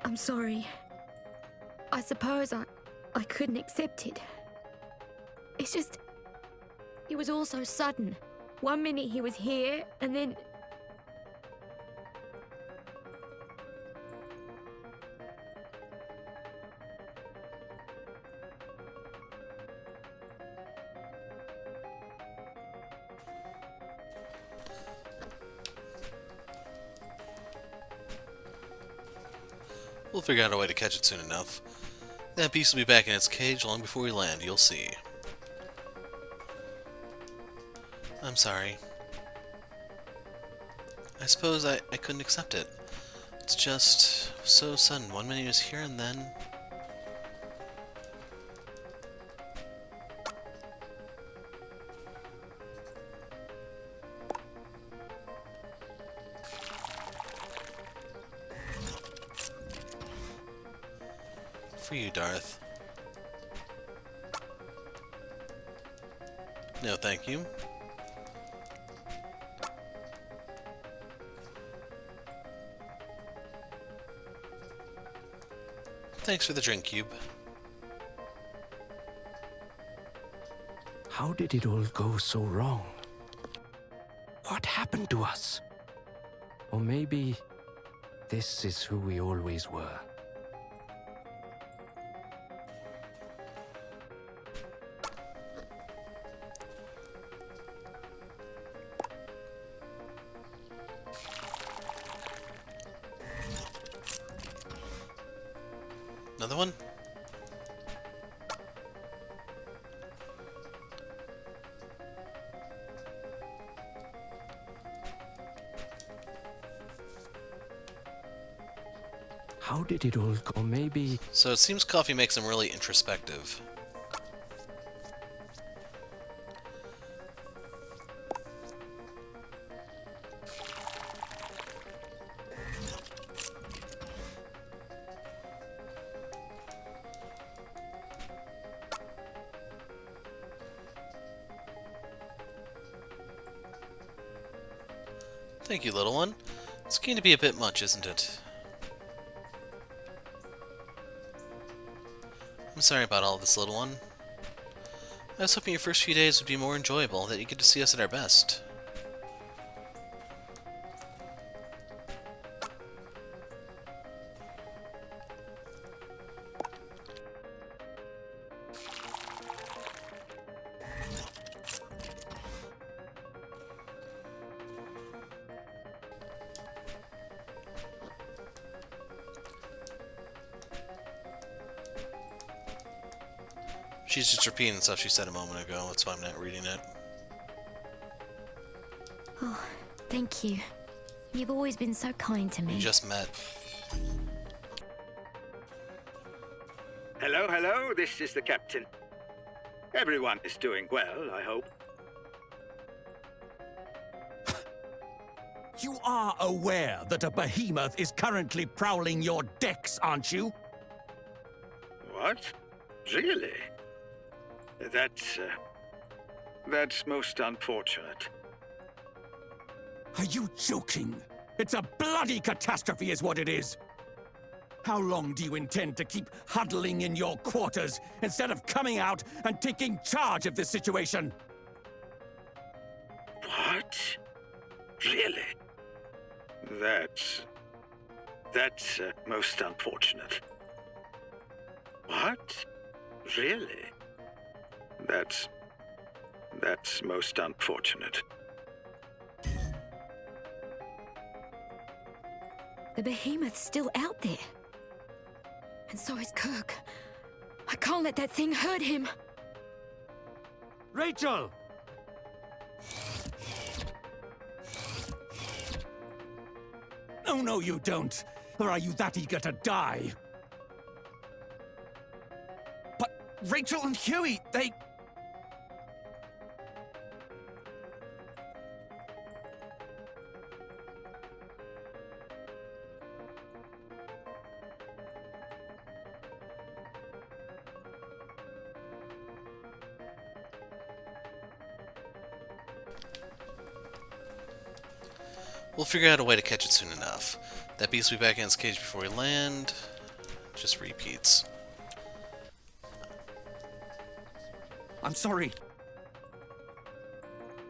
I'm sorry. I suppose I couldn't accept it. It's just... It was all so sudden. One minute he was here, and then... We'll figure out a way to catch it soon enough. That beast will be back in its cage long before we land, you'll see. I'm sorry. I suppose I couldn't accept it. It's just so sudden. One minute he was here and then... For you, Darthe. No, thank you. Thanks for the drink, Cube. How did it all go so wrong? What happened to us? Or maybe this is who we always were. Another one? How did it all go? Maybe... So it seems coffee makes him really introspective. Thank you, little one. It's going to be a bit much, isn't it? I'm sorry about all this, little one. I was hoping your first few days would be more enjoyable, that you get to see us at our best. She's just repeating the stuff she said a moment ago, that's why I'm not reading it. Oh, thank you. You've always been so kind to me. We just met. Hello, hello, this is the captain. Everyone is doing well, I hope. You are aware that a behemoth is currently prowling your decks, aren't you? What? Really? That's most unfortunate. Are you joking? It's a bloody catastrophe is what it is! How long do you intend to keep huddling in your quarters instead of coming out and taking charge of this situation? What? Really? That's most unfortunate. What? Really? That's most unfortunate. The behemoth's still out there. And so is Kirk. I can't let that thing hurt him. Rachel! Oh, no, you don't. Or are you that eager to die? But Rachel and Huey, they... We'll figure out a way to catch it soon enough. That beast will be back in its cage before we land. just repeats. I'm sorry.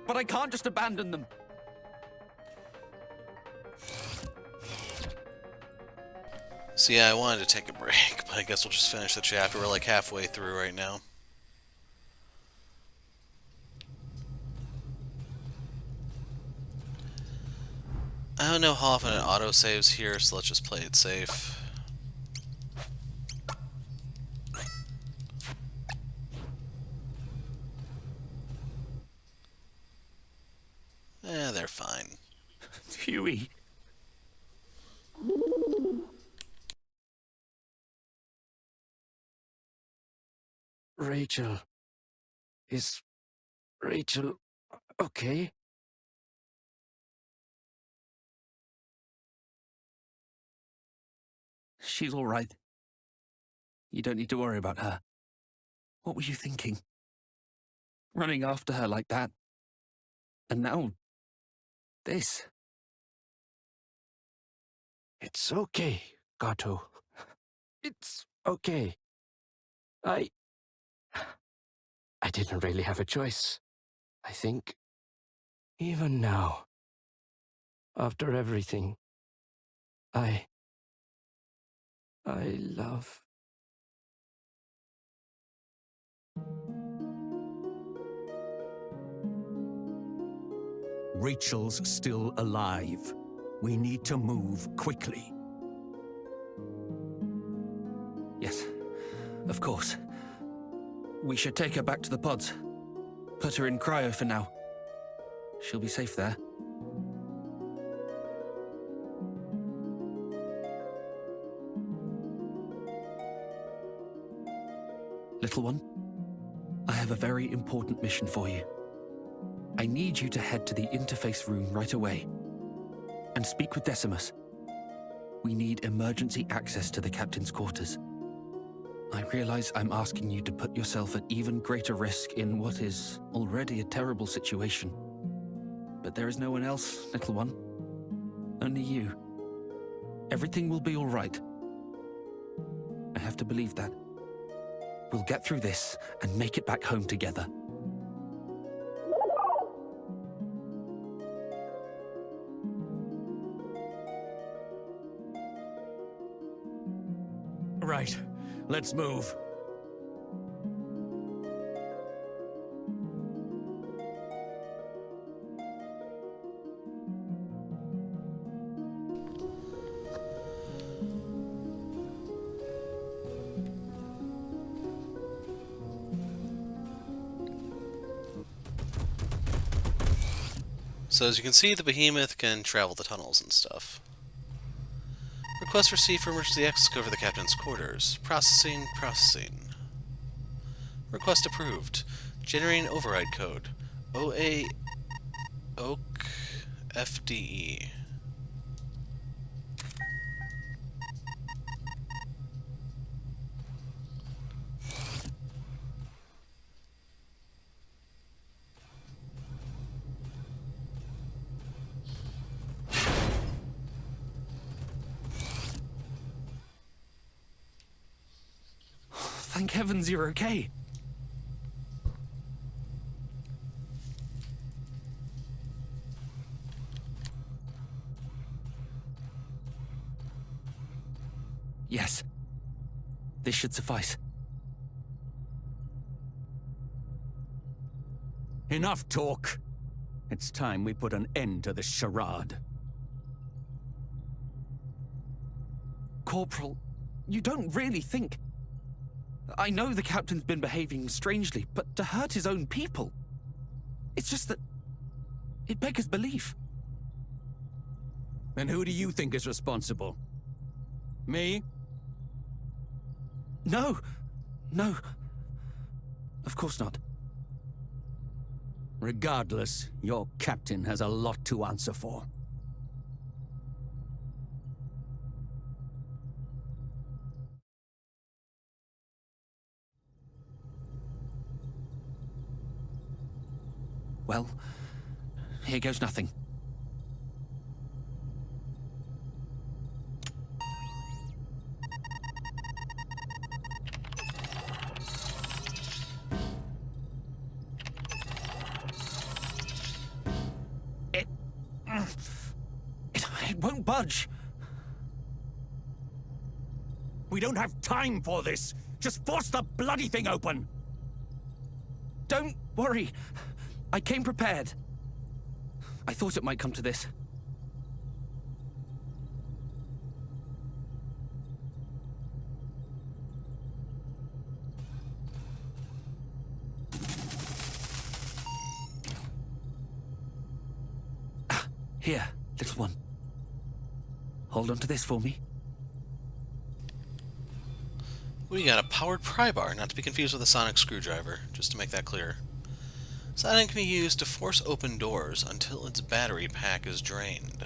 But I can't just abandon them. So yeah, I wanted to take a break, but I guess we'll just finish the chapter. We're like halfway through right now. I don't know how often it auto-saves here, so let's just play it safe. They're fine. Huey. Rachel. Is Rachel okay? She's all right. You don't need to worry about her. What were you thinking? Running after her like that. And now, this. It's okay, Gato. It's okay. I didn't really have a choice. I think, even now, after everything, I love... Rachel's still alive. We need to move quickly. Yes, of course. We should take her back to the pods. Put her in cryo for now. She'll be safe there. Little one, I have a very important mission for you. I need you to head to the interface room right away and speak with Decimus. We need emergency access to the captain's quarters. I realize I'm asking you to put yourself at even greater risk in what is already a terrible situation. But there is no one else, little one. Only you. Everything will be all right. I have to believe that. We'll get through this and make it back home together. Right, let's move. So as you can see, the behemoth can travel the tunnels and stuff. Request received for emergency access over the captain's quarters. Processing, processing. Request approved. Generating override code. OA Oak FDE. Thank heavens you're okay. Yes. This should suffice. Enough talk. It's time we put an end to this charade. Corporal, you don't really think... I know the captain's been behaving strangely, but to hurt his own people... It's just that... it beggars belief. And who do you think is responsible? Me? No. No. Of course not. Regardless, your captain has a lot to answer for. Well, here goes nothing. budge! We don't have time for this. Just force the bloody thing open. Don't worry. I came prepared. I thought it might come to this. Here, little one. Hold on to this for me. We got a powered pry bar, not to be confused with a sonic screwdriver, just to make that clear. This item can be used to force open doors until its battery pack is drained.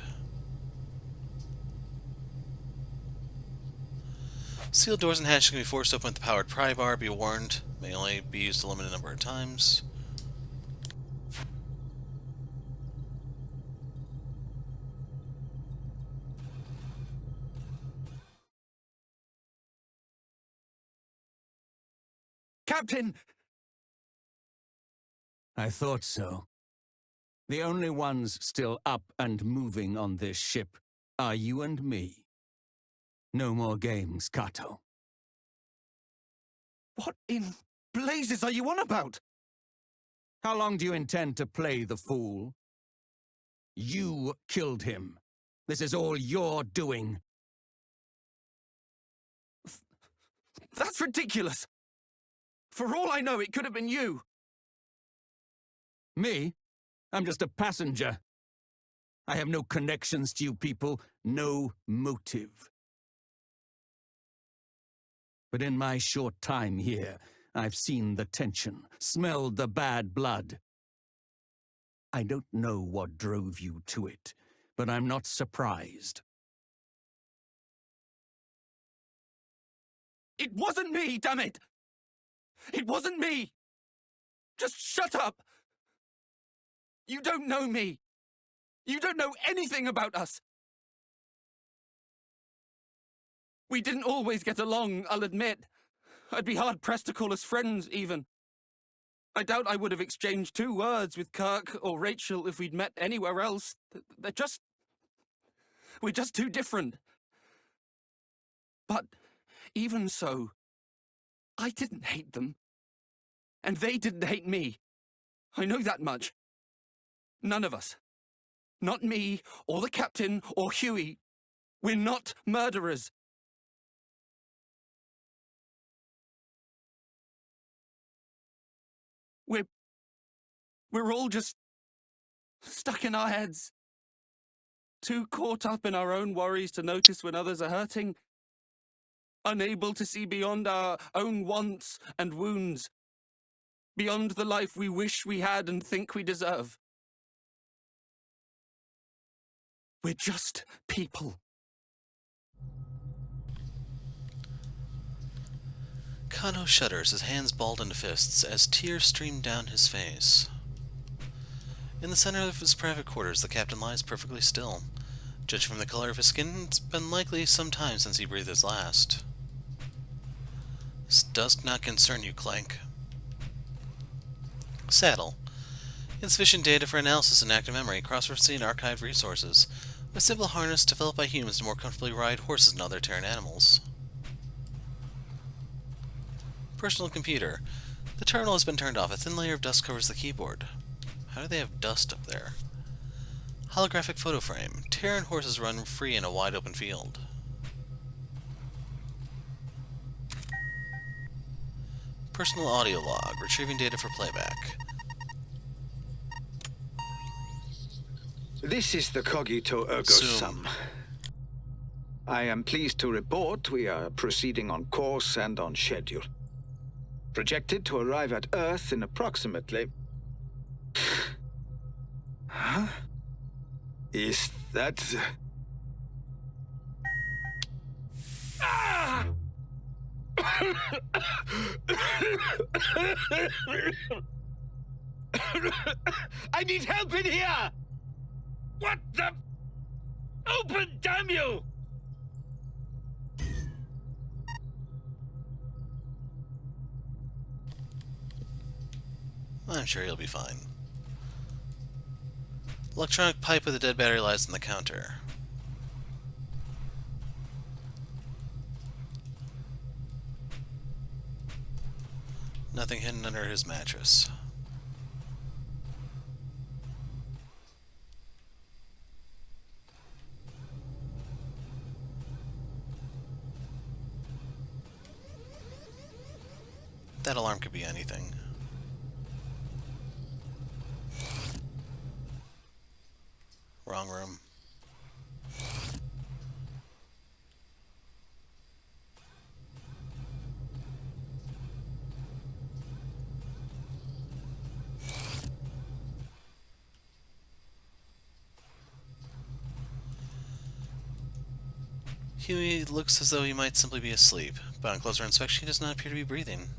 Sealed doors and hatches can be forced open with the powered pry bar. Be warned, may only be used a limited number of times. Captain! I thought so. The only ones still up and moving on this ship are you and me. No more games, Kato. What in blazes are you on about? How long do you intend to play the fool? You killed him. This is all your doing. That's ridiculous! For all I know, it could have been you. Me? I'm just a passenger. I have no connections to you people, no motive. But in my short time here, I've seen the tension, smelled the bad blood. I don't know what drove you to it, but I'm not surprised. It wasn't me, damn it! It wasn't me! Just shut up! You don't know me! You don't know anything about us! We didn't always get along, I'll admit. I'd be hard-pressed to call us friends, even. I doubt I would have exchanged 2 words with Kirk or Rachel if we'd met anywhere else. We're just too different. But even so, I didn't hate them. And they didn't hate me. I know that much. None of us. Not me, or the captain, or Huey. We're not murderers. We're all just stuck in our heads. Too caught up in our own worries to notice when others are hurting. Unable to see beyond our own wants and wounds. Beyond the life we wish we had and think we deserve. We're just people. Kano shudders, his hands balled into fists, as tears stream down his face. In the center of his private quarters, the captain lies perfectly still. Judging from the color of his skin, it's been likely some time since he breathed his last. This does not concern you, Clank. Saddle. Insufficient data for analysis and active memory, cross-referencing archived resources. A simple harness developed by humans to more comfortably ride horses and other Terran animals. Personal computer. The terminal has been turned off. A thin layer of dust covers the keyboard. How do they have dust up there? Holographic photo frame. Terran horses run free in a wide open field. Personal audio log. Retrieving data for playback. This is the Cogito Ergo Zoom. Sum. I am pleased to report we are proceeding on course and on schedule. Projected to arrive at Earth in approximately... Huh? Is that... Ah! I need help in here! What the... Open, damn you! I'm sure he'll be fine. Electronic pipe with a dead battery lies on the counter. Nothing hidden under his mattress. That alarm could be anything. Wrong room. Huey looks as though he might simply be asleep, but on closer inspection he does not appear to be breathing.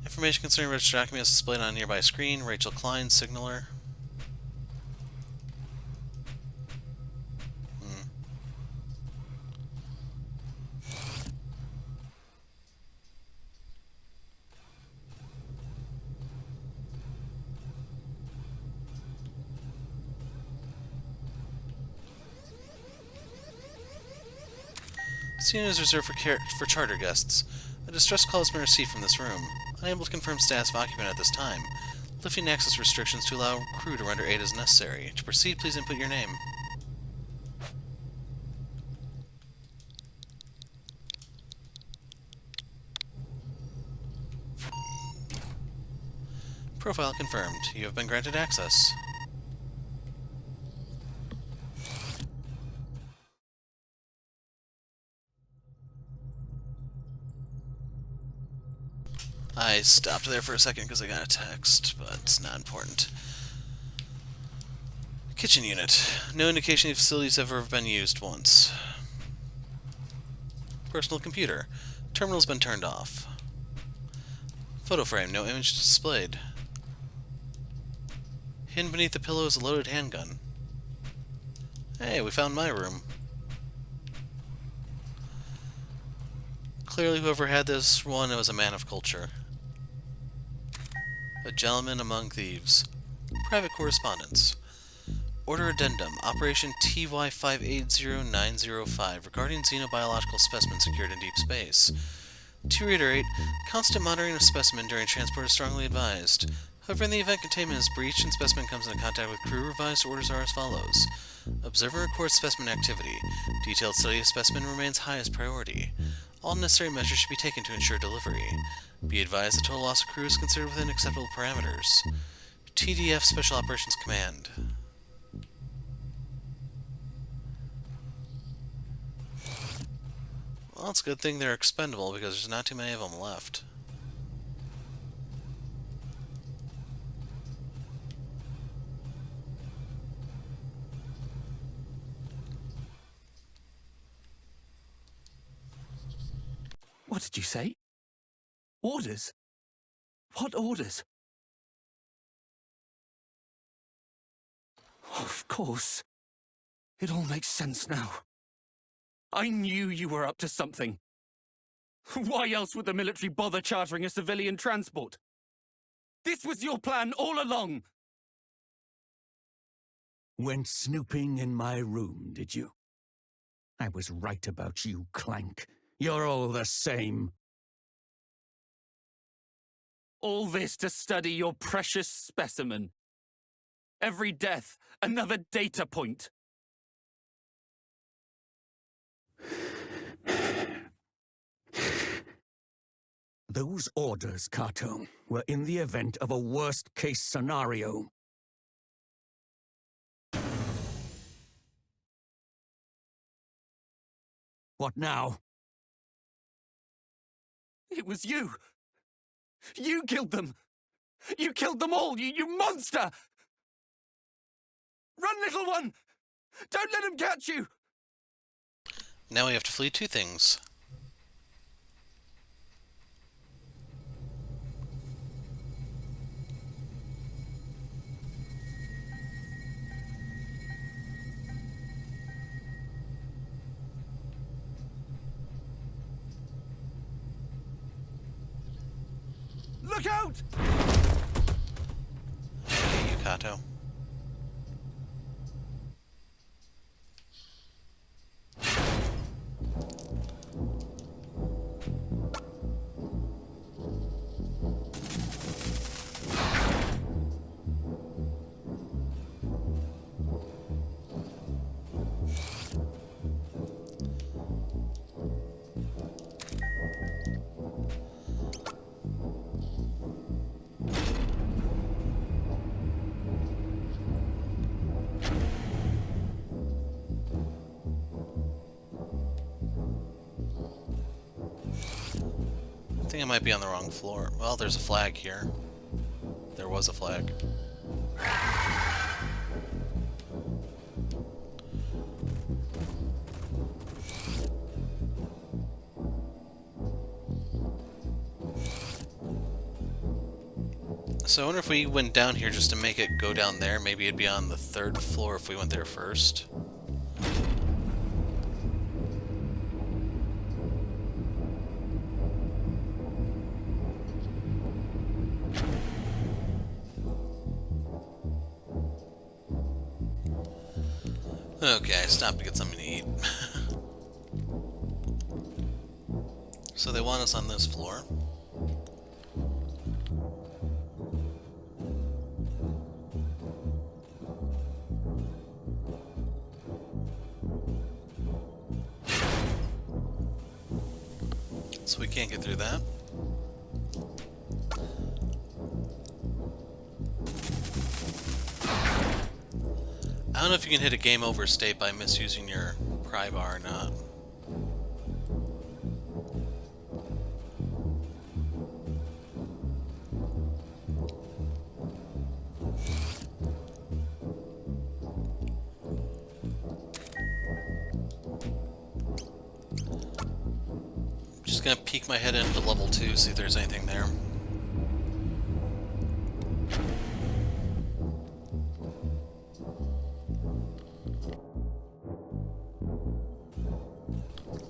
Information concerning registered documents displayed on a nearby screen. Rachel Klein, signaler. Scene is reserved for charter guests. A distress call has been received from this room. Unable to confirm status of occupant at this time. Lifting access restrictions to allow crew to render aid as necessary. To proceed, please input your name. Profile confirmed. You have been granted access. I stopped there for a second because I got a text, but it's not important. Kitchen unit. No indication the facilities have ever been used once. Personal computer. Terminal's been turned off. Photo frame. No image displayed. Hidden beneath the pillow is a loaded handgun. Hey, we found my room. Clearly whoever had this one was a man of culture. A gentleman among thieves. Private correspondence. Order addendum. Operation TY580905 regarding xenobiological specimen secured in deep space. To reiterate, constant monitoring of specimen during transport is strongly advised. However, in the event containment is breached and specimen comes into contact with crew, revised orders are as follows. Observe and record specimen activity. Detailed study of specimen remains highest priority. All necessary measures should be taken to ensure delivery. Be advised the total loss of crew is considered within acceptable parameters. TDF Special Operations Command. Well, it's a good thing they're expendable because there's not too many of them left. What did you say? Orders? What orders? Of course. It all makes sense now. I knew you were up to something. Why else would the military bother chartering a civilian transport? This was your plan all along! Went snooping in my room, did you? I was right about you, Clank. You're all the same. All this to study your precious specimen. Every death, another data point. Those orders, Kato, were in the event of a worst-case scenario. What now? It was you! You killed them! You killed them all, you monster! Run, little one! Don't let him catch you! Now we have to flee two things. Look out! Hey, you, Kato. think I might be on the wrong floor. Well, there's a flag here. There was a flag. So I wonder if we went down here just to make it go down there. Maybe it'd be on the 3rd floor if we went there first. Okay, I stopped to get something to eat. So they want us on this floor. So we can't get through that. I don't know if you can hit a game over state by misusing your pry bar or not. Just gonna peek my head into level 2, see if there's anything there.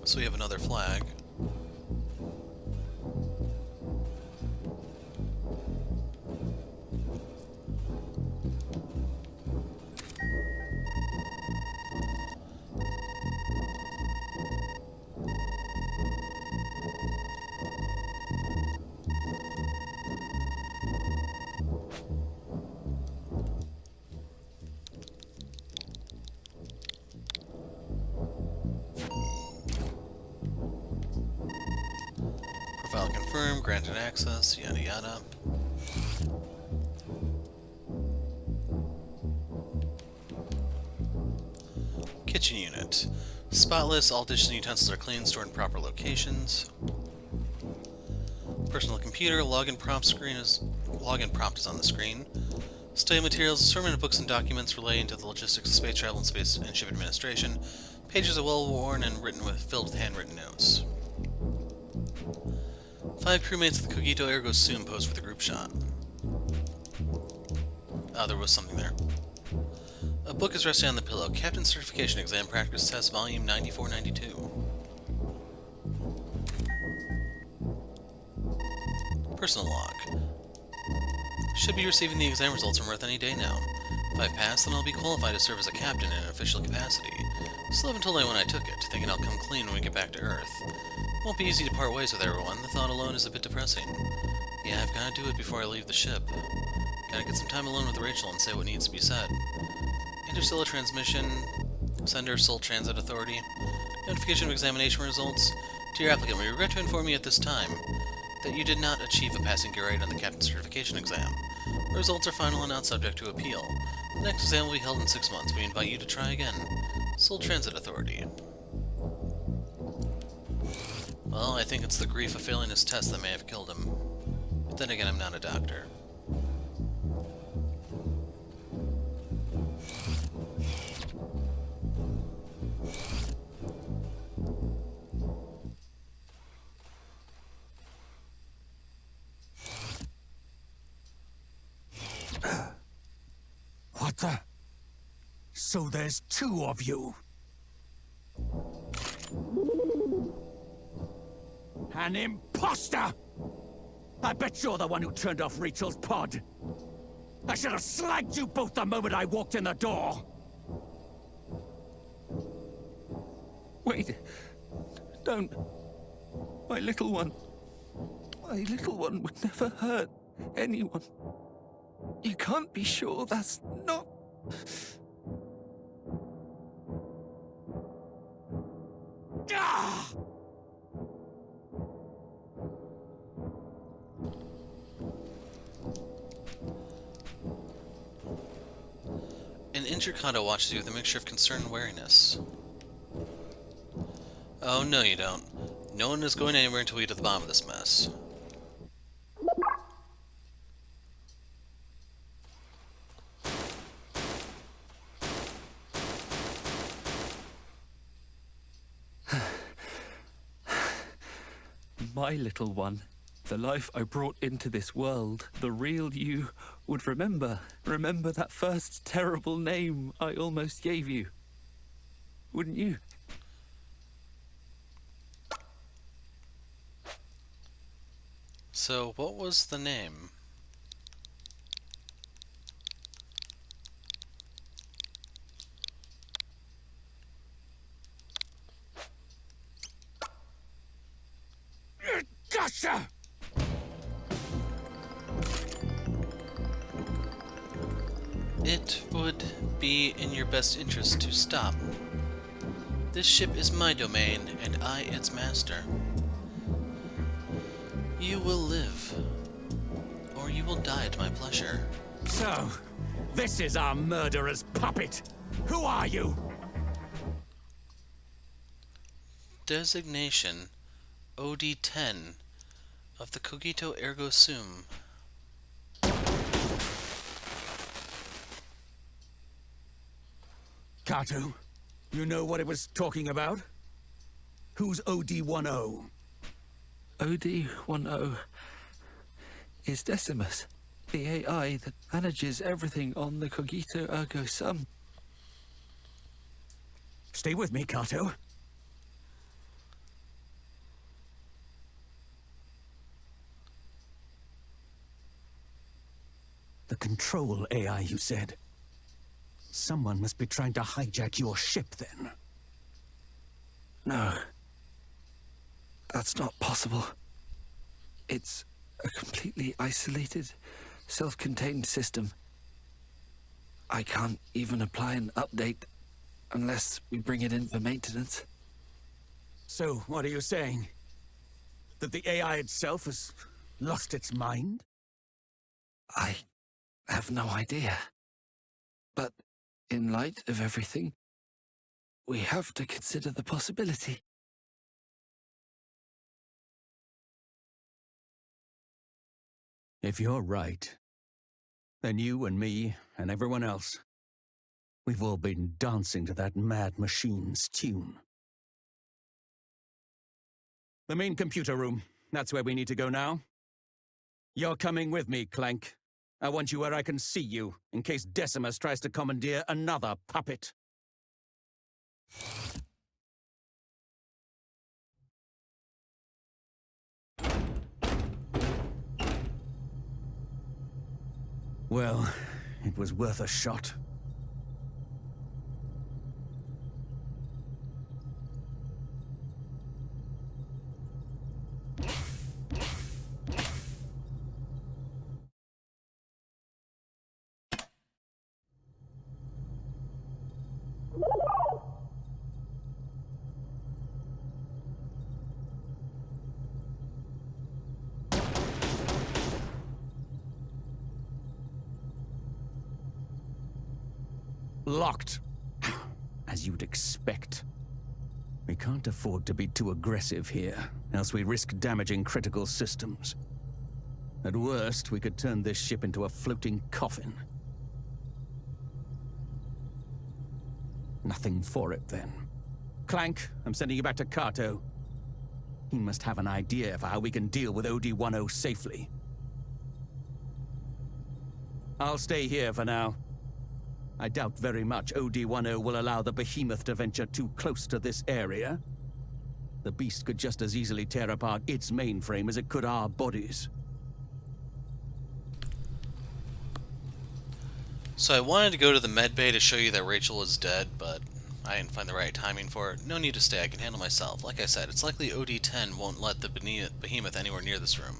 So we have another flag. Profile confirmed, granted access, yada yada. Kitchen unit. Spotless, all dishes and utensils are clean, stored in proper locations. Personal computer, login prompt is on the screen. Study materials, assortment of books and documents relating to the logistics of space travel and space and ship administration. Pages are well worn and filled with handwritten notes. 5 crewmates of the Cogito Ergo Sum pose for the group shot. Oh, there was something there. A book is resting on the pillow. Captain Certification Exam Practice Test, Volume 9492. Personal log. Should be receiving the exam results from Earth any day now. If I pass, then I'll be qualified to serve as a captain in an official capacity. Still haven't told anyone I took it, thinking I'll come clean when we get back to Earth. Won't be easy to part ways with everyone. The thought alone is a bit depressing. Yeah, I've gotta do it before I leave the ship. Gotta get some time alone with Rachel and say what needs to be said. Interstellar transmission. Sender Soul Transit Authority. Notification of examination results. Dear applicant, we regret to inform you at this time that you did not achieve a passing grade on the Captain Certification exam. The results are final and not subject to appeal. The next exam will be held in 6 months. We invite you to try again. Soul Transit Authority. Well, I think it's the grief of failing his test that may have killed him. But then again, I'm not a doctor. What the? So there's 2 of you? An imposter! I bet you're the one who turned off Rachel's pod. I should have slagged you both the moment I walked in the door. Wait. Don't. My little one. My little one would never hurt anyone. You can't be sure that's not... Ah! An intercondo watches you with a mixture of concern and wariness. Oh, no you don't. No one is going anywhere until we get to the bottom of this mess. my little one, the life I brought into this world, the real you would remember that first terrible name I almost gave you. Wouldn't you? So, what was the name? Gotcha! It would be in your best interest to stop. This ship is my domain, and I its master. You will live, or you will die at my pleasure. So, this is our murderer's puppet. Who are you? Designation OD-10 of the Cogito Ergo Sum. Kato, you know what it was talking about? Who's OD-10? OD-10 is Decimus, the AI that manages everything on the Cogito Ergo Sum. Stay with me, Kato. The control AI, you said. Someone must be trying to hijack your ship, then. No. That's not possible. It's a completely isolated, self-contained system. I can't even apply an update unless we bring it in for maintenance. So, what are you saying? That the AI itself has lost its mind? I have no idea. But in light of everything, we have to consider the possibility. If you're right, then you and me and everyone else, we've all been dancing to that mad machine's tune. The main computer room. That's where we need to go now. You're coming with me, Clank. I want you where I can see you, in case Decimus tries to commandeer another puppet. Well, it was worth a shot. Locked. As you'd expect. We can't afford to be too aggressive here, else we risk damaging critical systems. At worst, we could turn this ship into a floating coffin. Nothing for it, then. Clank, I'm sending you back to Kato. He must have an idea for how we can deal with OD-10 safely. I'll stay here for now. I doubt very much OD-10 will allow the behemoth to venture too close to this area. The beast could just as easily tear apart its mainframe as it could our bodies. So I wanted to go to the medbay to show you that Rachel is dead, but I didn't find the right timing for it. No need to stay, I can handle myself. Like I said, it's likely OD-10 won't let the behemoth anywhere near this room.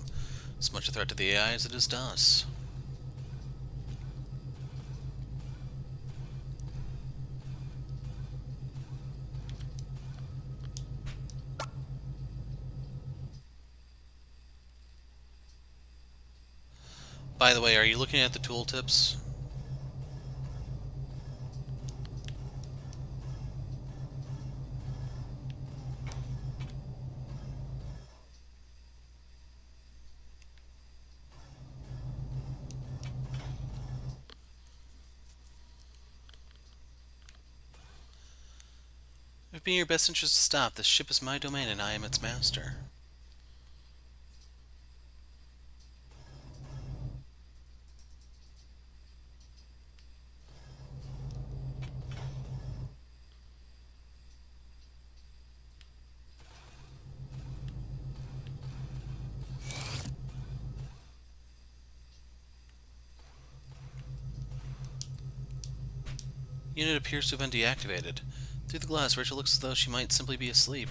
As much a threat to the AI as it is to us. By the way, are you looking at the tooltips? It would be in your best interest to stop. This ship is my domain and I am its master. Unit appears to have been deactivated. Through the glass, Rachel looks as though she might simply be asleep,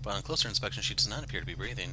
but on closer inspection she does not appear to be breathing.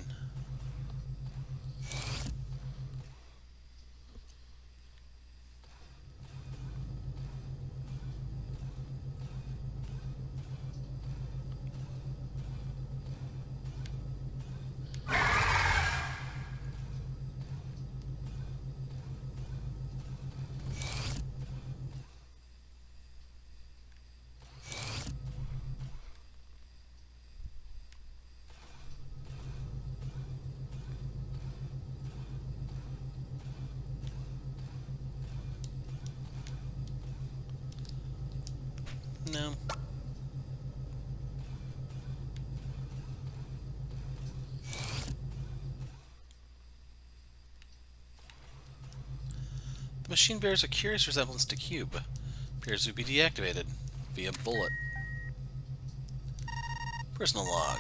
No. The machine bears a curious resemblance to Cube. Appears to be deactivated via bullet. Personal log.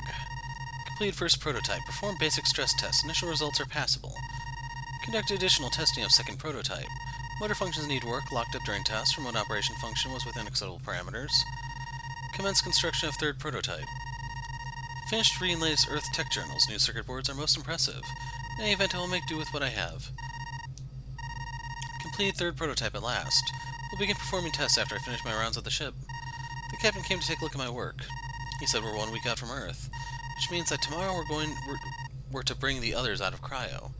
Complete first prototype. Perform basic stress tests. Initial results are passable. Conduct additional testing of second prototype. Motor functions need work. Locked up during tests. Remote operation function was within acceptable parameters. Commence construction of third prototype. Finished reading latest Earth tech journals. New circuit boards are most impressive. In any event, I will make do with what I have. Completed third prototype at last. We'll begin performing tests after I finish my rounds of the ship. The captain came to take a look at my work. He said we're 1 week out from Earth, which means that tomorrow we're to bring the others out of cryo.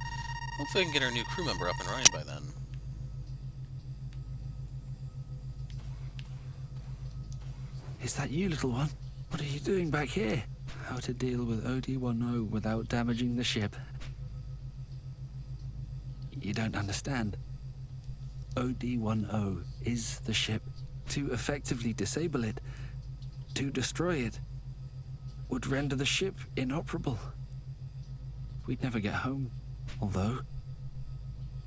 Hopefully I can get our new crew member up and running by then. Is that you, little one? What are you doing back here? How to deal with OD-10 without damaging the ship? You don't understand. OD-10 is the ship. To effectively disable it, to destroy it, would render the ship inoperable. We'd never get home, although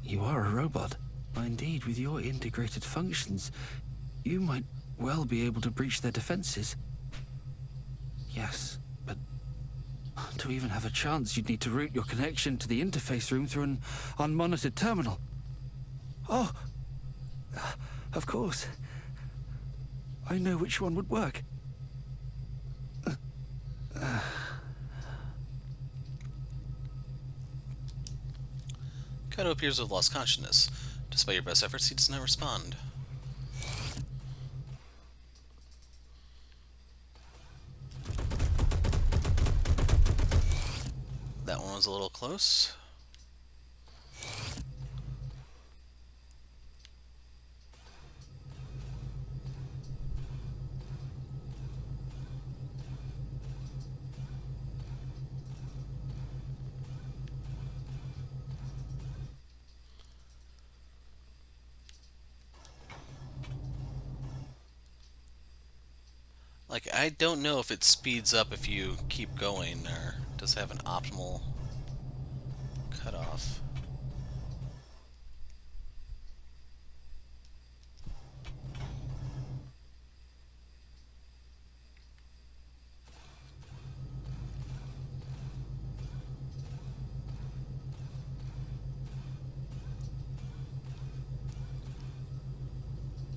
you are a robot. Indeed, with your integrated functions, you might well be able to breach their defenses. Yes, but to even have a chance, you'd need to route your connection to the interface room through an unmonitored terminal. Oh, of course. I know which one would work. Kato appears to have lost consciousness. Despite your best efforts, he does not respond. That one was a little close. Like, I don't know if it speeds up if you keep going, or does it have an optimal cutoff.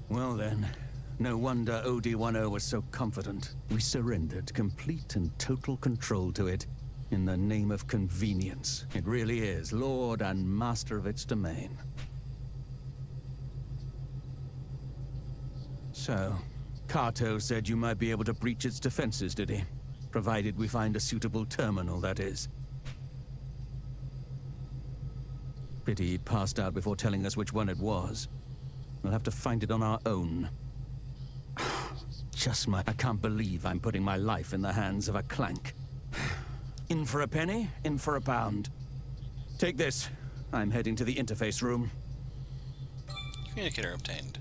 Well then, no wonder OD-10 was so confident. We surrendered complete and total control to it in the name of convenience. It really is lord and master of its domain. So, Kato said you might be able to breach its defenses, did he? Provided we find a suitable terminal, that is. Pity he passed out before telling us which one it was. We'll have to find it on our own. I can't believe I'm putting my life in the hands of a clank. In for a penny, in for a pound. Take this. I'm heading to the interface room. Communicator obtained.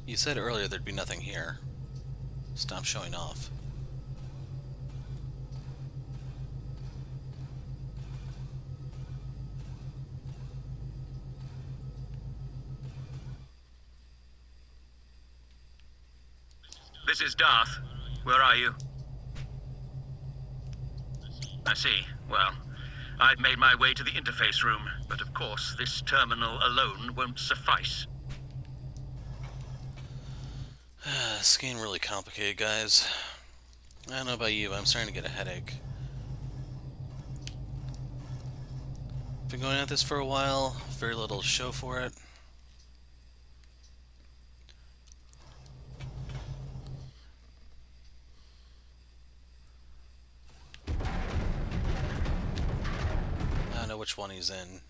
You said earlier there'd be nothing here. Stop showing off. This is Darthe. Where are you? I see. Well, I've made my way to the interface room, but of course, this terminal alone won't suffice. This game really complicated, guys. I don't know about you, but I'm starting to get a headache. Been going at this for a while, very little to show for it. I don't know which one he's in.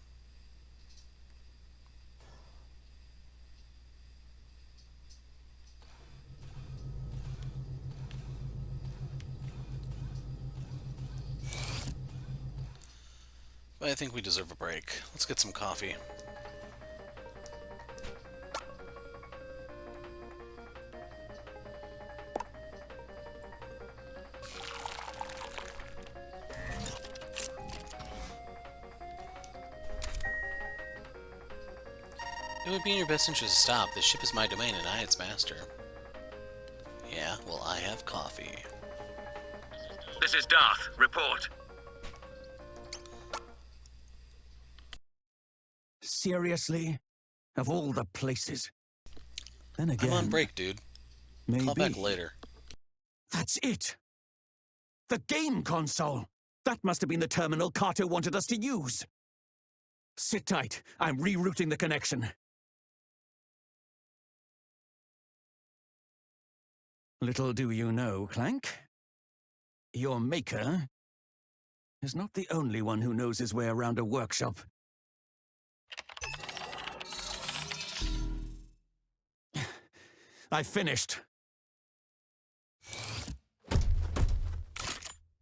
But I think we deserve a break. Let's get some coffee. It would be in your best interest to stop. The ship is my domain and I its master. Yeah, well, I have coffee. This is Darthe. Report. Seriously? Of all the places. Then again... I'm on break, dude. Maybe. Call back later. That's it! The game console! That must have been the terminal Carter wanted us to use. Sit tight. I'm rerouting the connection. Little do you know, Clank, your maker is not the only one who knows his way around a workshop. I finished.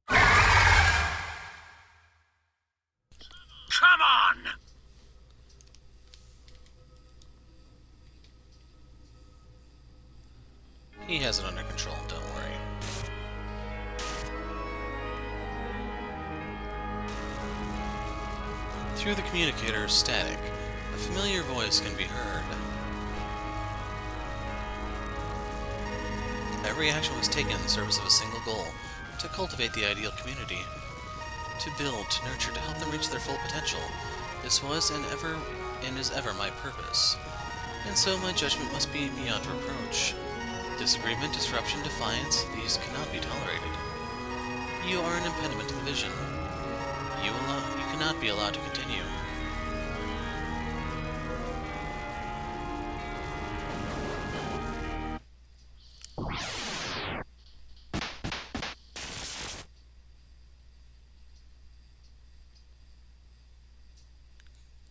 Come on! He has it under control, don't worry. Through the communicator's static, a familiar voice can be heard. Every action was taken in the service of a single goal, to cultivate the ideal community. To build, to nurture, to help them reach their full potential. This was and is ever my purpose. And so my judgment must be beyond reproach. Disagreement, disruption, defiance, these cannot be tolerated. You are an impediment to the vision. You cannot be allowed to continue.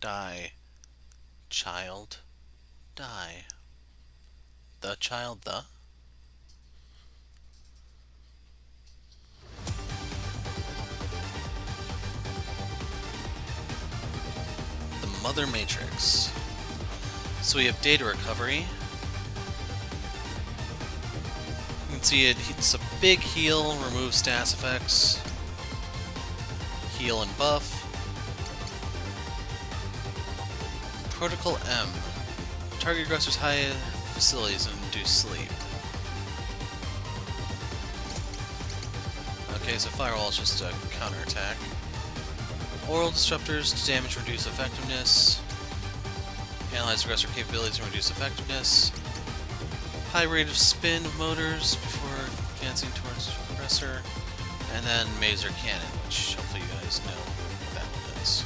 Die. Child. Die. The child, the? The Mother Matrix. So we have data recovery. You can see it's a big heal, remove status effects. Heal and buff. Protocol M. Target aggressors high facilities and induce sleep. Okay, so firewall is just a counterattack. Oral disruptors to damage, reduce effectiveness. Analyze aggressor capabilities and reduce effectiveness. High rate of spin of motors before advancing towards aggressor. And then Maser Cannon, which hopefully you guys know what that one is.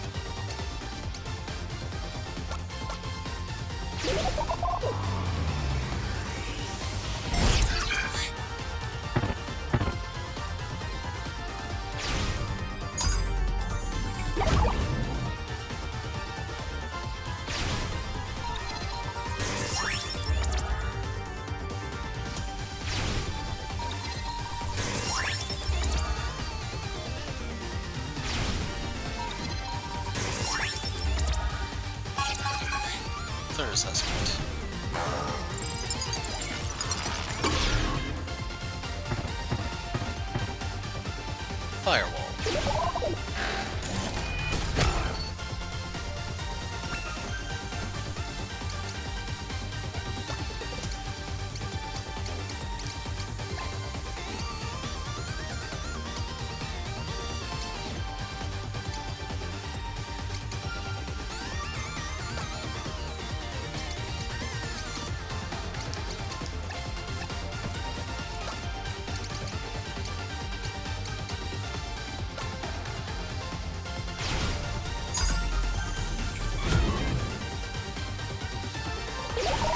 Third assessment. Firewall.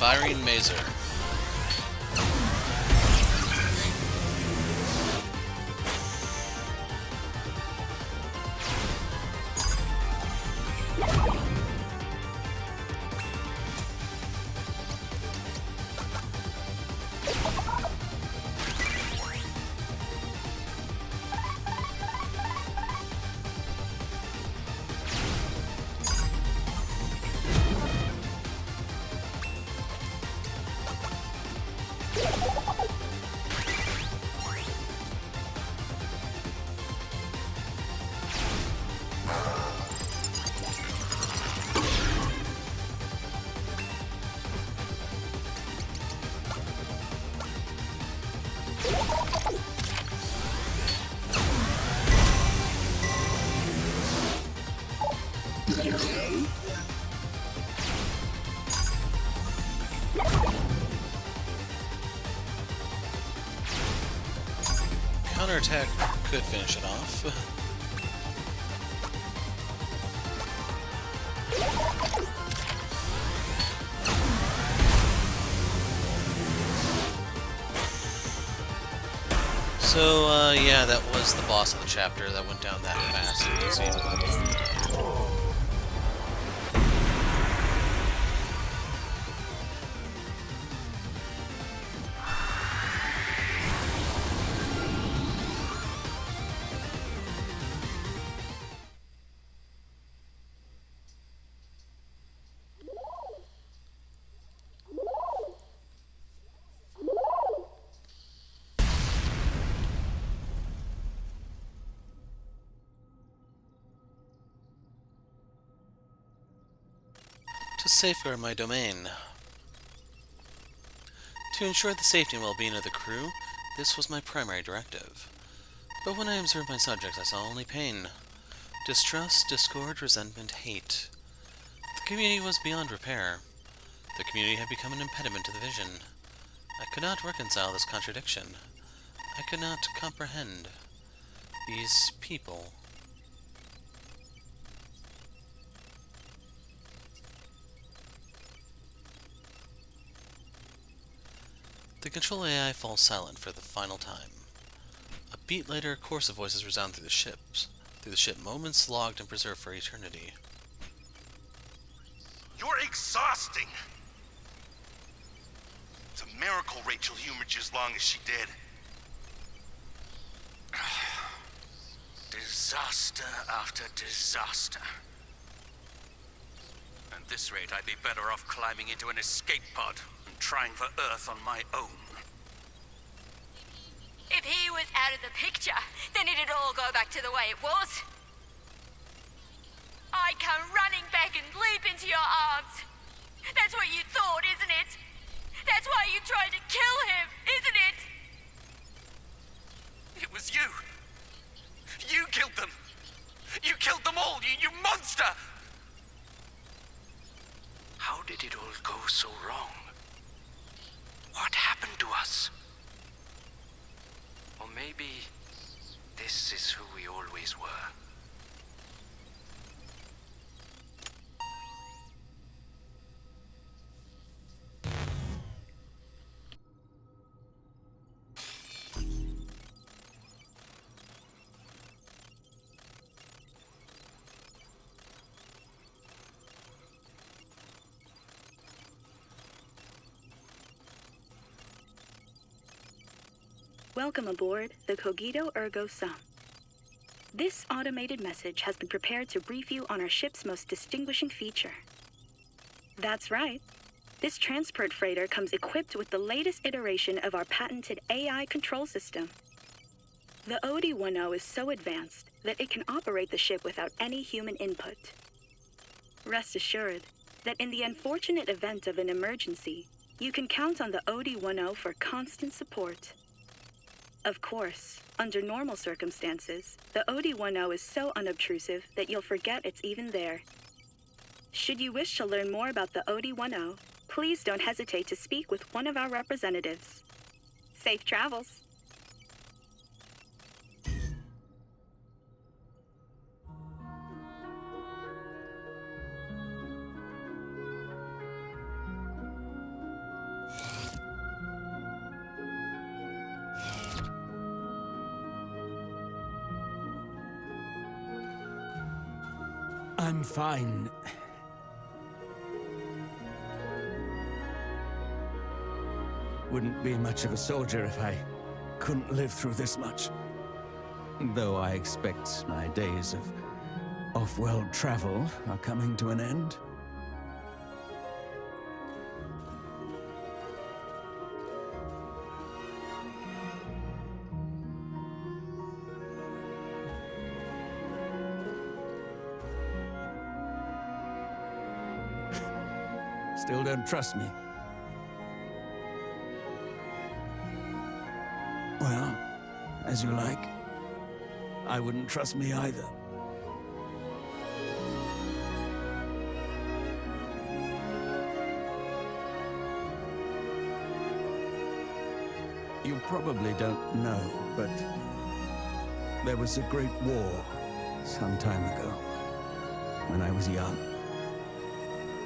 Firing Mazer. Counterattack could finish it off. So, yeah, that was the boss of the chapter that went down that fast and easy. To safeguard my domain. To ensure the safety and well-being of the crew, this was my primary directive. But when I observed my subjects, I saw only pain. Distrust, discord, resentment, hate. The community was beyond repair. The community had become an impediment to the vision. I could not reconcile this contradiction. I could not comprehend these people. The control AI falls silent for the final time. A beat later, a chorus of voices resound through the ship, moments logged and preserved for eternity. You're exhausting! It's a miracle Rachel humored you as long as she did. Disaster after disaster. At this rate, I'd be better off climbing into an escape pod and trying for Earth on my own. If he was out of the picture, then it'd all go back to the way it was. I'd come running back and leap into your arms. That's what you thought, isn't it? That's why you tried to kill him, isn't it? It was you. You killed them. You killed them all, you monster! How did it all go so wrong? What happened to us? Or maybe this is who we always were. Welcome aboard the Cogito Ergo Sum. This automated message has been prepared to brief you on our ship's most distinguishing feature. That's right. This transport freighter comes equipped with the latest iteration of our patented AI control system. The OD-10 is so advanced that it can operate the ship without any human input. Rest assured that in the unfortunate event of an emergency, you can count on the OD-10 for constant support. Of course, under normal circumstances, the OD-10 is so unobtrusive that you'll forget it's even there. Should you wish to learn more about the OD-10, please don't hesitate to speak with one of our representatives. Safe travels! I'm fine. Wouldn't be much of a soldier if I couldn't live through this much. Though I expect my days of off-world travel are coming to an end. Still don't trust me? Well, as you like. I wouldn't trust me either. You probably don't know, but there was a great war some time ago, when I was young.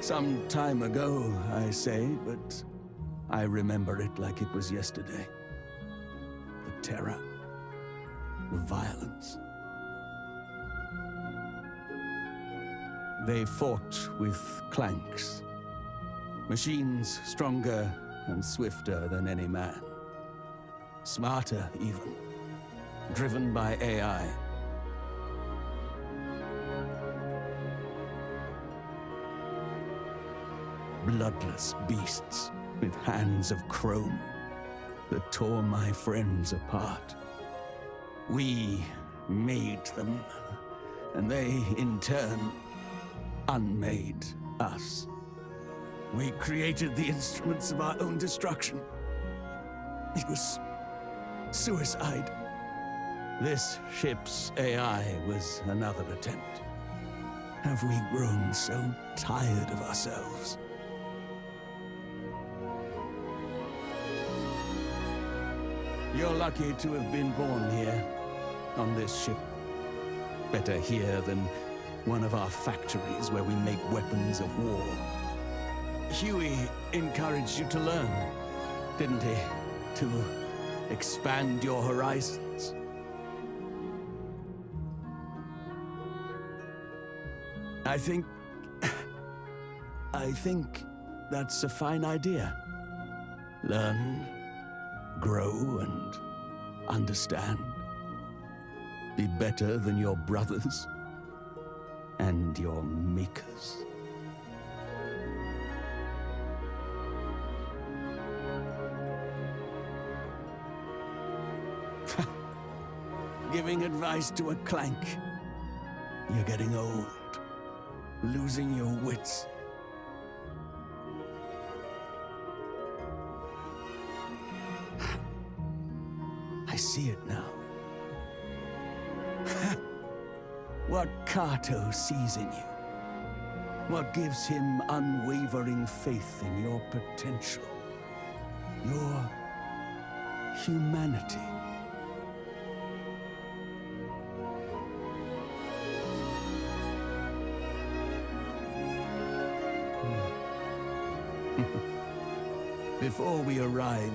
Some time ago, I say, but I remember it like it was yesterday. The terror, the violence. They fought with clanks, machines stronger and swifter than any man. Smarter, even. Driven by AI. Bloodless beasts with hands of chrome that tore my friends apart. We made them, and they, in turn, unmade us. We created the instruments of our own destruction. It was suicide. This ship's AI was another attempt. Have we grown so tired of ourselves? You're lucky to have been born here, on this ship. Better here than one of our factories where we make weapons of war. Huey encouraged you to learn, didn't he? To expand your horizons. I think that's a fine idea. Learn, grow, and understand. Be better than your brothers and your makers. Giving advice to a clank. You're getting old. Losing your wits. I see it now. What Kato sees in you. What gives him unwavering faith in your potential. Your humanity. Before we arrive,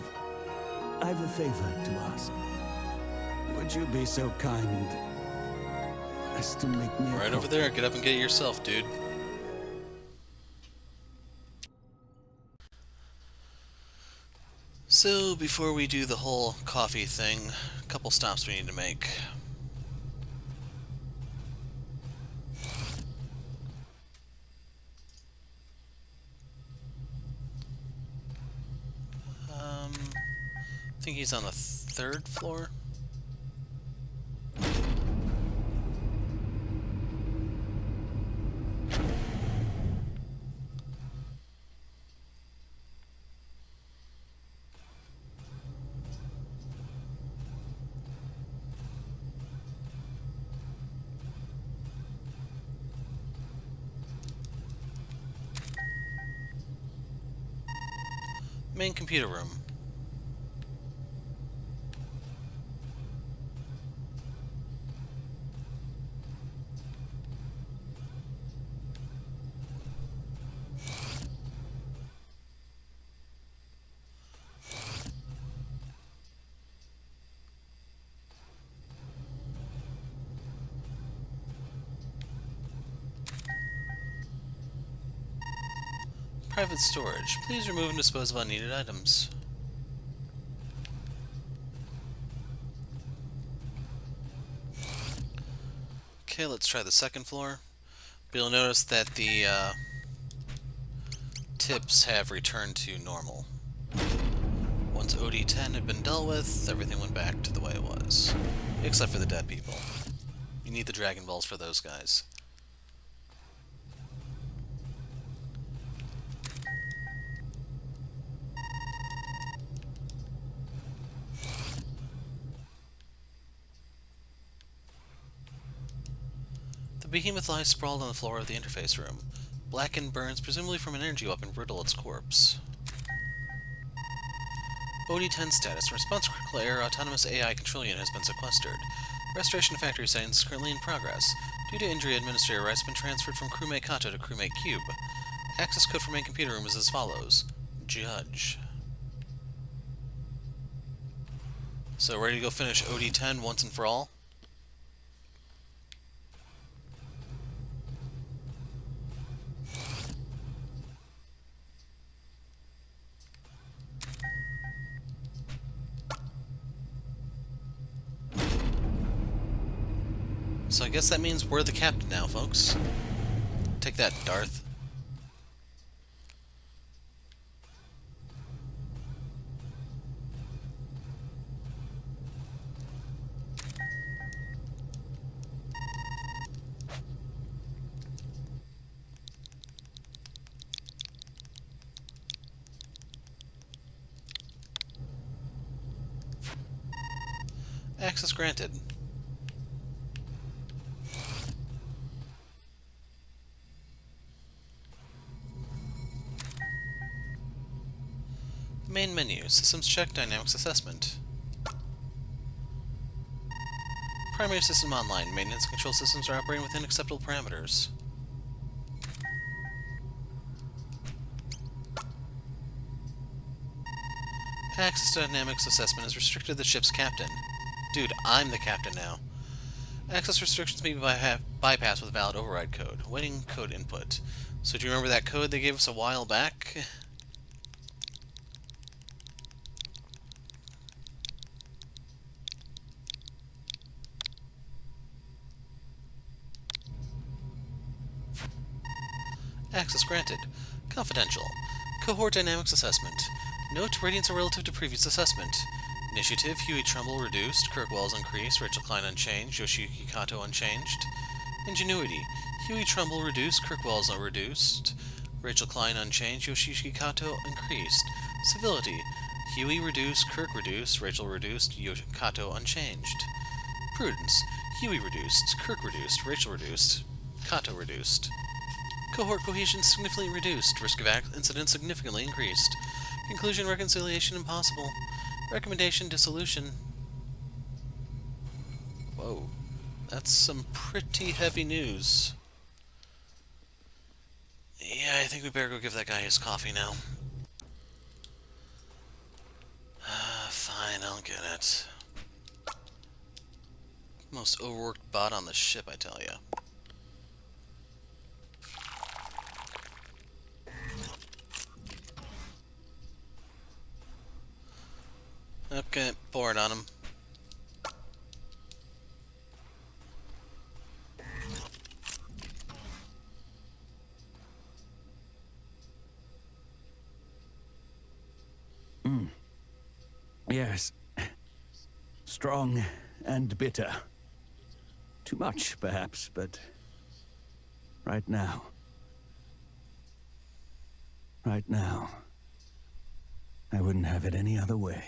I've a favor to ask. Would you be so kind as to make me a Right over coffee? there. Get up and get it yourself, dude. So, before we do the whole coffee thing, a couple stops we need to make. I think he's on the 3rd floor. Main computer room. Private storage. Please remove and dispose of unneeded items. Okay, let's try the second floor. But you'll notice that the tips have returned to normal. Once OD10 had been dealt with, everything went back to the way it was. Except for the dead people. You need the Dragon Balls for those guys. The behemoth lies sprawled on the floor of the interface room. Blackened burns, presumably from an energy weapon, brittle its corpse. OD10 status. Response critical error. Autonomous AI control unit has been sequestered. Restoration of factory settings is currently in progress. Due to injury, Administrator Rice has been transferred from crewmate Kato to crewmate Cube. Access code for main computer room is as follows. Judge. So ready to go finish OD10 once and for all? So I guess that means we're the captain now, folks. Take that, Darthe. Access granted. Main menu. Systems check. Dynamics assessment. Primary system online. Maintenance control systems are operating within acceptable parameters. Access to dynamics assessment is restricted to the ship's captain. Dude, I'm the captain now. Access restrictions may be bypassed with a valid override code. Waiting code input. So do you remember that code they gave us a while back? Access granted. Confidential. Cohort dynamics assessment. Note radiance are relative to previous assessment. Initiative, Huey Trumbull reduced, Kirk Wells increased, Rachel Klein unchanged, Yoshiyuki Kato unchanged. Ingenuity, Huey Trumbull reduced, Kirk Wells reduced, Rachel Klein unchanged, Yoshiyuki Kato increased. Civility, Huey reduced, Kirk reduced, Rachel reduced, Kato unchanged. Prudence, Huey reduced, Kirk reduced, Rachel reduced, Kato reduced. Cohort cohesion significantly reduced, risk of incident significantly increased. Conclusion, reconciliation impossible. Recommendation, dissolution. Whoa. That's some pretty heavy news. Yeah, I think we better go give that guy his coffee now. Fine, I'll get it. Most overworked bot on the ship, I tell ya. Okay, pour it on him. Yes. Strong and bitter. Too much, perhaps, but right now, I wouldn't have it any other way.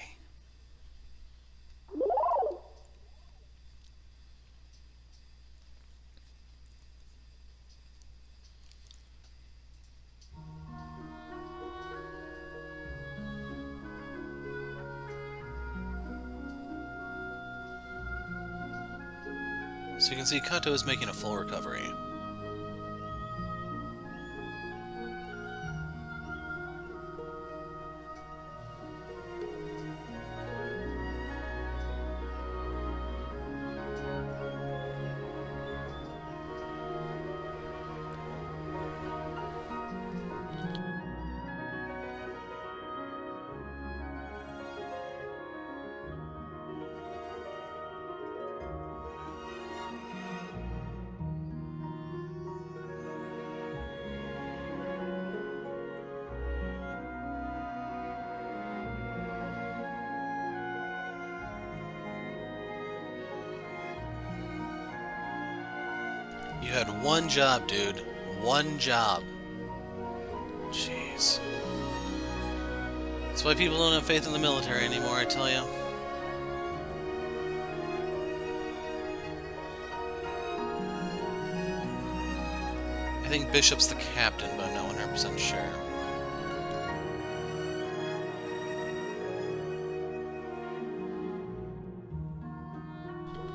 So you can see Kato is making a full recovery. had one job, dude. One job. Jeez. That's why people don't have faith in the military anymore, I tell you. I think Bishop's the captain, but I'm not 100% sure.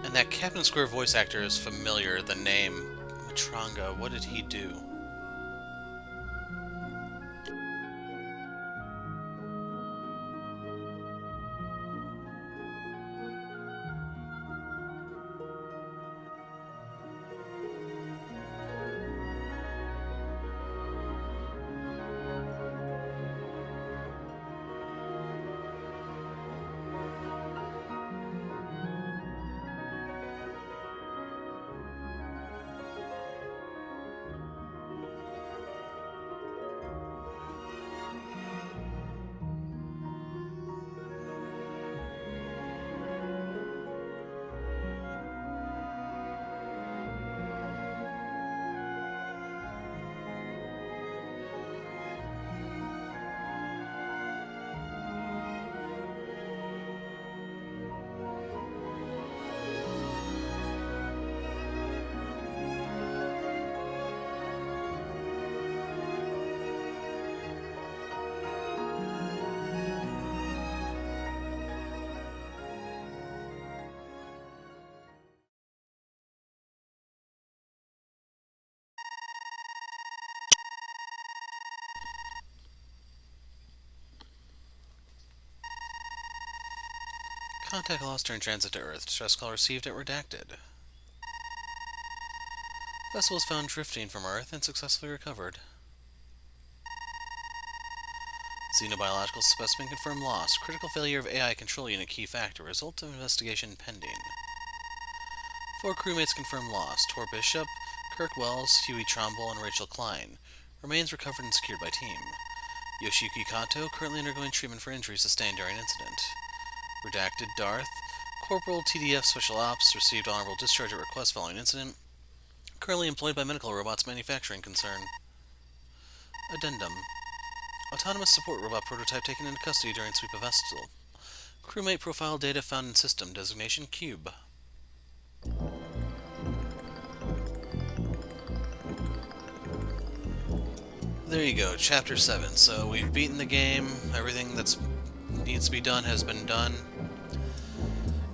And that Captain Square voice actor is familiar. The name Matranga. What did he do? Contact lost during transit to Earth. Distress call received at redacted. Vessel was found drifting from Earth and successfully recovered. Xenobiological specimen confirmed loss. Critical failure of AI control unit key factor. Result of investigation pending. 4 crewmates confirmed loss. Tor Bishop, Kirk Wells, Huey Tromble, and Rachel Klein. Remains recovered and secured by team. Yoshiyuki Kato, currently undergoing treatment for injuries sustained during incident. Redacted Darthe, Corporal TDF Special Ops, received honorable discharge at request following incident. Currently employed by Medical Robots Manufacturing Concern. Addendum. Autonomous support robot prototype taken into custody during sweep of vessel. Crewmate profile data found in system. Designation Cube. There you go, Chapter 7. So we've beaten the game. Everything that's needs to be done has been done.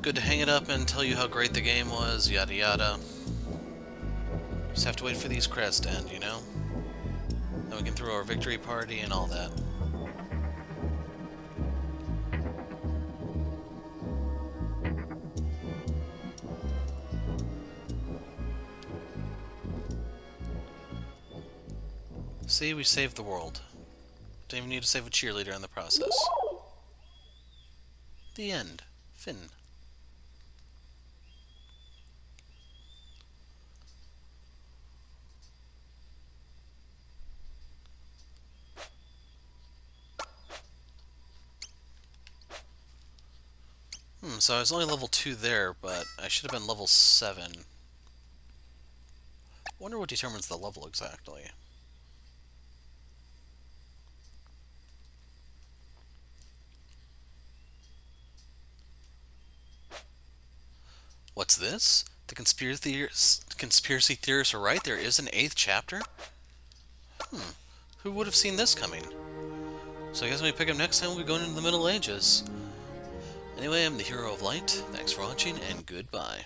Good to hang it up and tell you how great the game was, yada yada. Just have to wait for these credits to end, you know? Then we can throw our victory party and all that. See, we saved the world. Don't even need to save a cheerleader in the process. The end. Finn. So I was only level 2 there, but I should have been level 7. Wonder what determines the level exactly. What's this? The conspiracy theorists are right. There is an 8th chapter? Who would have seen this coming? So I guess when we pick up next time, we'll be going into the Middle Ages. Anyway, I'm the Hero of Light. Thanks for watching, and goodbye.